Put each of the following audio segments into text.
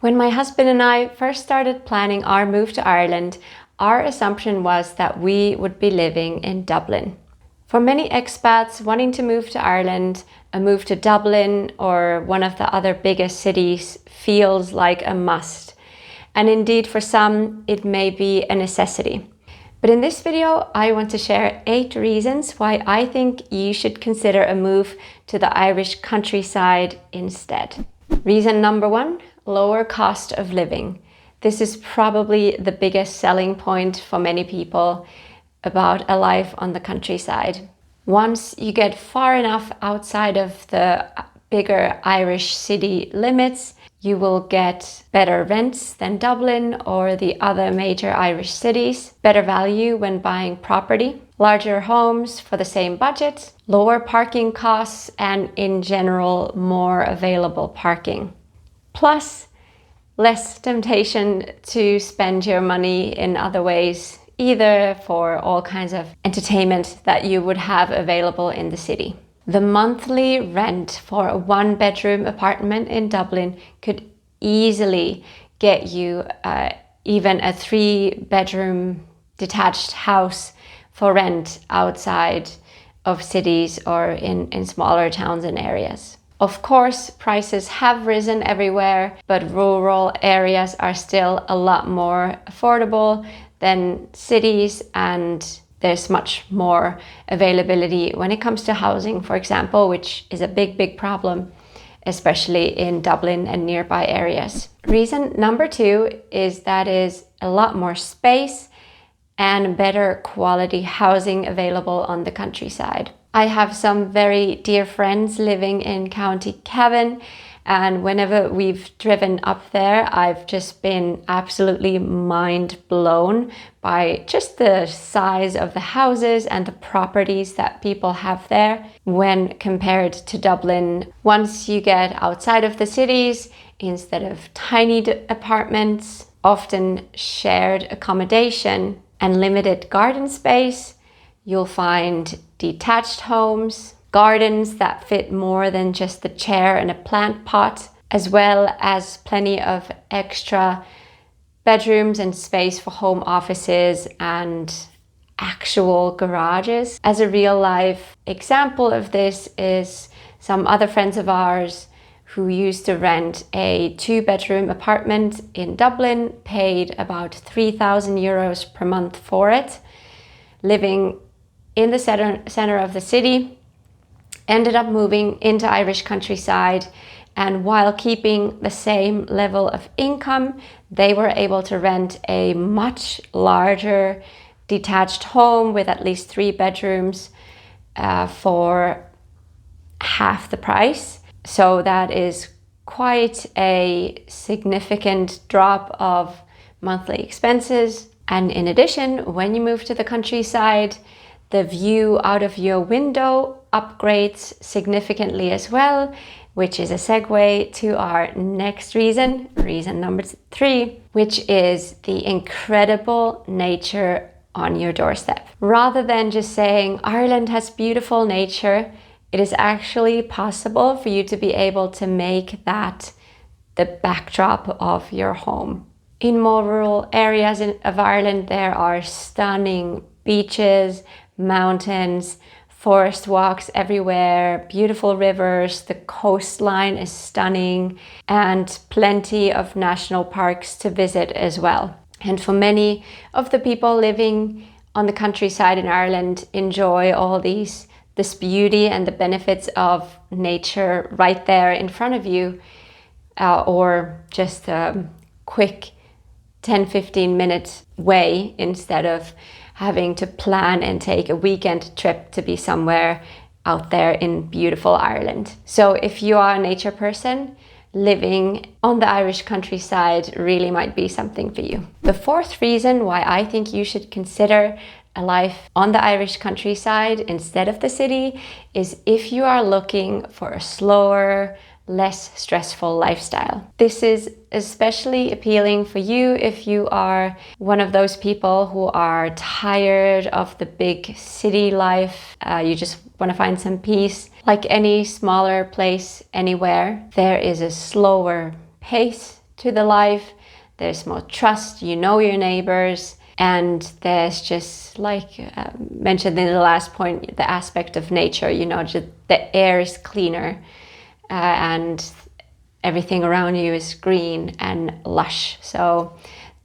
When my husband and I first started planning our move to Ireland, our assumption was that we would be living in Dublin. For many expats wanting to move to Ireland, a move to Dublin or one of the other biggest cities feels like a must. And indeed, for some, it may be a necessity. But in this video, I want to share 8 reasons why I think you should consider a move to the Irish countryside instead. Reason number 1, lower cost of living. This is probably the biggest selling point for many people about a life on the countryside. Once you get far enough outside of the bigger Irish city limits, you will get better rents than Dublin or the other major Irish cities, better value when buying property, larger homes for the same budget, lower parking costs, and in general, more available parking. Plus, less temptation to spend your money in other ways, either for all kinds of entertainment that you would have available in the city. The monthly rent for a 1-bedroom apartment in Dublin could easily get you even a 3-bedroom detached house for rent outside of cities or in smaller towns and areas. Of course, prices have risen everywhere, but rural areas are still a lot more affordable than cities, and there's much more availability when it comes to housing, for example, which is a big problem, especially in Dublin and nearby areas. Reason number 2 is that is a lot more space and better quality housing available on the countryside. I have some very dear friends living in County Cavan, and whenever we've driven up there, I've just been absolutely mind blown by just the size of the houses and the properties that people have there when compared to Dublin. Once you get outside of the cities, instead of tiny apartments, often shared accommodation and limited garden space, you'll find detached homes, gardens that fit more than just the chair and a plant pot, as well as plenty of extra bedrooms and space for home offices and actual garages. As a real life example of this is some other friends of ours who used to rent a 2-bedroom apartment in Dublin, paid about 3,000 euros per month for it, living in the center of the city, ended up moving into Irish countryside, and while keeping the same level of income, they were able to rent a much larger detached home with at least 3 bedrooms for half the price. So that is quite a significant drop of monthly expenses. And in addition, when you move to the countryside, the view out of your window upgrades significantly as well, which is a segue to our next reason number 3, which is the incredible nature on your doorstep. Rather than just saying Ireland has beautiful nature, it is actually possible for you to be able to make that the backdrop of your home. In more rural areas of Ireland, there are stunning beaches, mountains, forest walks everywhere, beautiful rivers, the coastline is stunning, and plenty of national parks to visit as well. And for many of the people living on the countryside in Ireland, enjoy all this beauty and the benefits of nature right there in front of you, or just a quick 10-15 minute way instead of having to plan and take a weekend trip to be somewhere out there in beautiful Ireland. So if you are a nature person, living on the Irish countryside really might be something for you. The 4th reason why I think you should consider a life on the Irish countryside instead of the city is if you are looking for a slower, less stressful lifestyle. This is especially appealing for you if you are one of those people who are tired of the big city life. You just want to find some peace. Like any smaller place anywhere, there is a slower pace to the life. There's more trust, you know your neighbors, and there's just like mentioned in the last point, the aspect of nature, you know, just the air is cleaner and everything around you is green and lush. So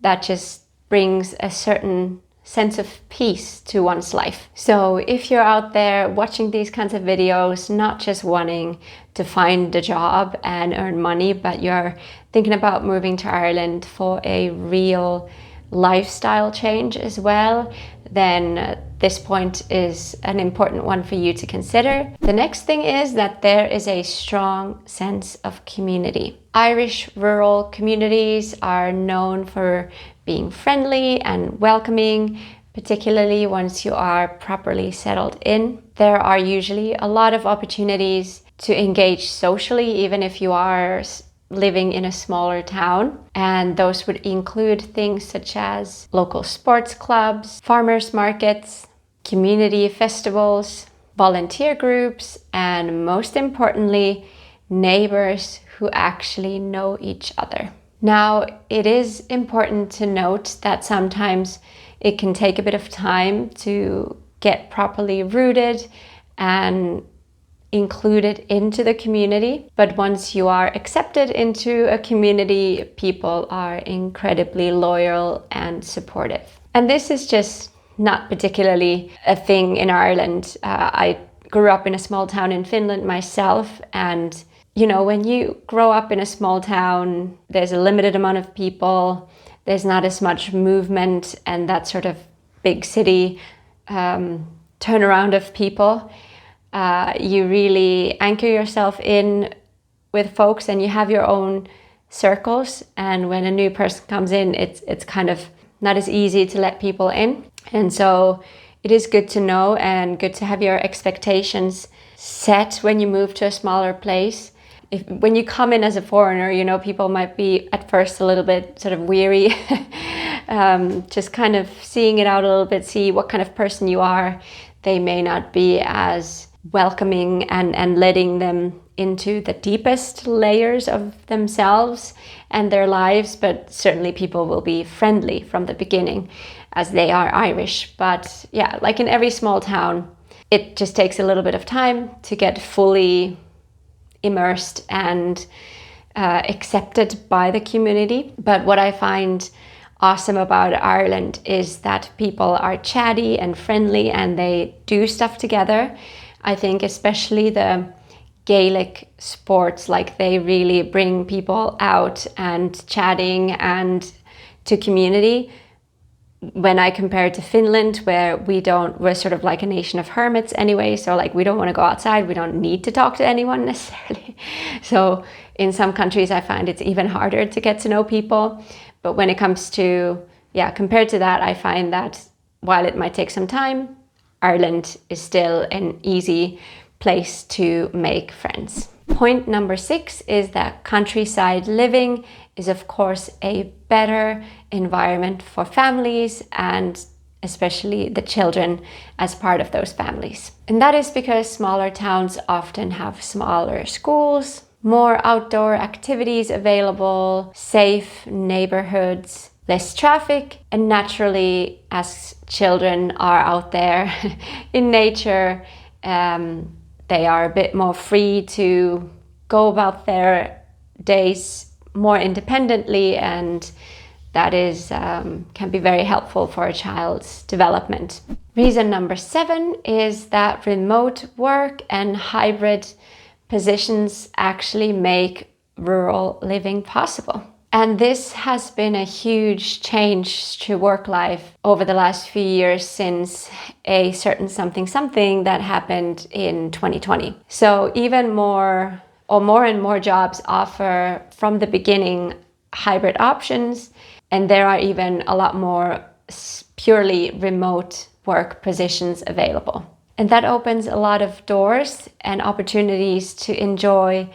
that just brings a certain sense of peace to one's life. So if you're out there watching these kinds of videos, not just wanting to find a job and earn money, but you're thinking about moving to Ireland for a real lifestyle change as well, then this point is an important one for you to consider. The next thing is that there is a strong sense of community. Irish rural communities are known for being friendly and welcoming, particularly once you are properly settled in. There are usually a lot of opportunities to engage socially, even if you are living in a smaller town, and those would include things such as local sports clubs, farmers markets, community festivals, volunteer groups, and most importantly, neighbors who actually know each other. Now, it is important to note that sometimes it can take a bit of time to get properly rooted and included into the community, but once you are accepted into a community, people are incredibly loyal and supportive. And this is just not particularly a thing in Ireland. I grew up in a small town in Finland myself, and you know, when you grow up in a small town, there's a limited amount of people, there's not as much movement and that sort of big city turnaround of people. You really anchor yourself in with folks and you have your own circles, and when a new person comes in, it's kind of not as easy to let people in. And so it is good to know and good to have your expectations set when you move to a smaller place. When you come in as a foreigner, you know, people might be at first a little bit sort of weary, just kind of seeing it out a little bit, see what kind of person you are. They may not be as welcoming and letting them into the deepest layers of themselves and their lives, but certainly people will be friendly from the beginning as they are Irish. But yeah, like in every small town, it just takes a little bit of time to get fully immersed and accepted by the community. But what I find awesome about Ireland is that people are chatty and friendly and they do stuff together. I think especially the Gaelic sports, like they really bring people out and chatting and to community. When I compare it to Finland, where we're sort of like a nation of hermits anyway, so like we don't want to go outside, we don't need to talk to anyone necessarily. So in some countries I find it's even harder to get to know people. But when it comes to, compared to that, I find that while it might take some time, Ireland is still an easy place to make friends. Point number 6 is that countryside living is of course a better environment for families and especially the children as part of those families. And that is because smaller towns often have smaller schools, more outdoor activities available, safe neighborhoods, less traffic, and naturally, as children are out there in nature, they are a bit more free to go about their days more independently, and that is can be very helpful for a child's development. Reason number 7 is that remote work and hybrid positions actually make rural living possible. And this has been a huge change to work life over the last few years since a certain something that happened in 2020. So even more and more jobs offer from the beginning hybrid options, and there are even a lot more purely remote work positions available. And that opens a lot of doors and opportunities to enjoy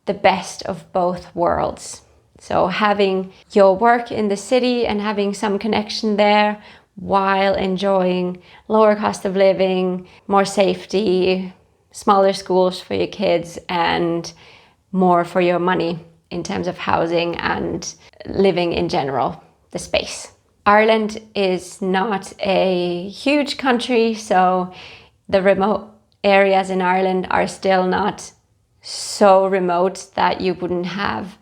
the best of both worlds. So having your work in the city and having some connection there while enjoying lower cost of living, more safety, smaller schools for your kids, and more for your money in terms of housing and living in general, the space. Ireland is not a huge country, so the remote areas in Ireland are still not so remote that you wouldn't have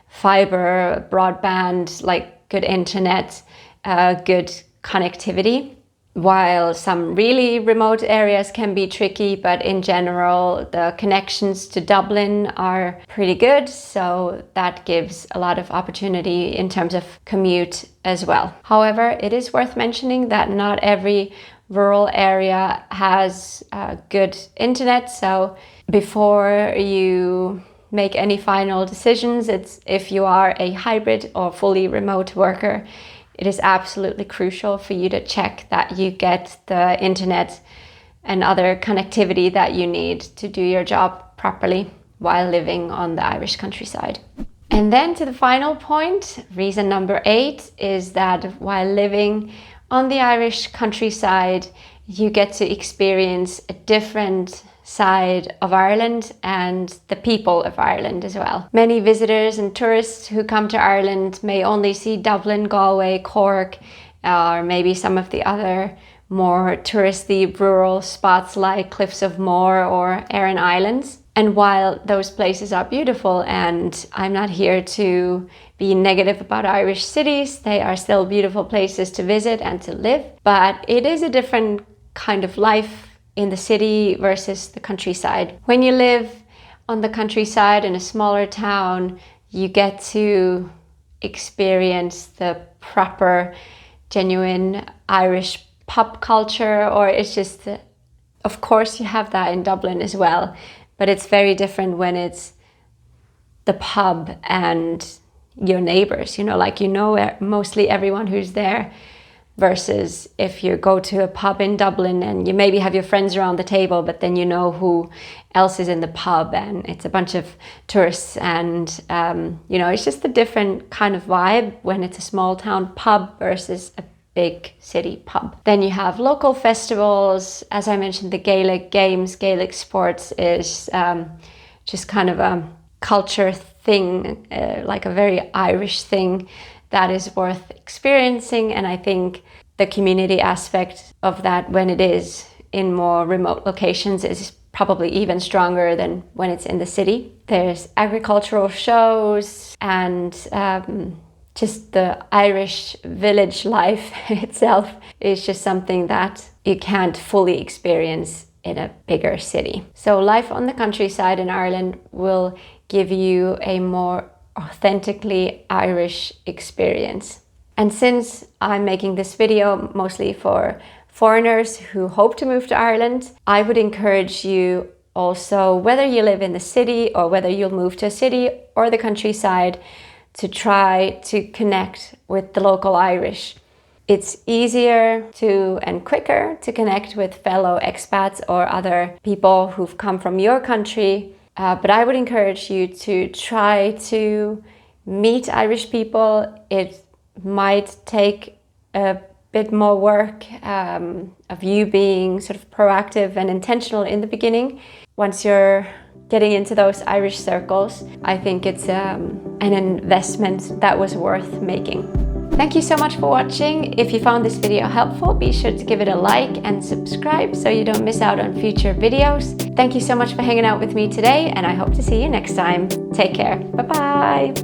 fiber, broadband, like good internet, good connectivity. While some really remote areas can be tricky, but in general, the connections to Dublin are pretty good. So that gives a lot of opportunity in terms of commute as well. However, it is worth mentioning that not every rural area has good internet. So before you make any final decisions, it's if you are a hybrid or fully remote worker, it is absolutely crucial for you to check that you get the internet and other connectivity that you need to do your job properly while living on the Irish countryside. And then to the final point, reason number 8 is that while living on the Irish countryside, you get to experience a different side of Ireland and the people of Ireland as well. Many visitors and tourists who come to Ireland may only see Dublin, Galway, Cork, or maybe some of the other more touristy rural spots like Cliffs of Moher or Aran Islands. And while those places are beautiful, and I'm not here to be negative about Irish cities, they are still beautiful places to visit and to live, but it is a different kind of life in the city versus the countryside. When you live on the countryside in a smaller town, you get to experience the proper, genuine Irish pub culture, or it's just, of course you have that in Dublin as well, but it's very different when it's the pub and your neighbors, mostly everyone who's there. Versus if you go to a pub in Dublin and you maybe have your friends around the table, but then you know who else is in the pub and it's a bunch of tourists, and it's just a different kind of vibe when it's a small town pub versus a big city pub. Then you have local festivals. As I mentioned, the Gaelic games, Gaelic sports is just kind of a culture thing, like a very Irish thing that is worth experiencing. And I think the community aspect of that when it is in more remote locations is probably even stronger than when it's in the city. There's agricultural shows and just the Irish village life itself is just something that you can't fully experience in a bigger city. So life on the countryside in Ireland will give you a more authentically Irish experience. And since I'm making this video mostly for foreigners who hope to move to Ireland, I would encourage you also, whether you live in the city or whether you'll move to a city or the countryside, to try to connect with the local Irish. It's easier and quicker to connect with fellow expats or other people who've come from your country. But I would encourage you to try to meet Irish people. It might take a bit more work of you being sort of proactive and intentional in the beginning. Once you're getting into those Irish circles, I think it's an investment that was worth making. Thank you so much for watching. If you found this video helpful, be sure to give it a like and subscribe so you don't miss out on future videos. Thank you so much for hanging out with me today, and I hope to see you next time. Take care. Bye-bye.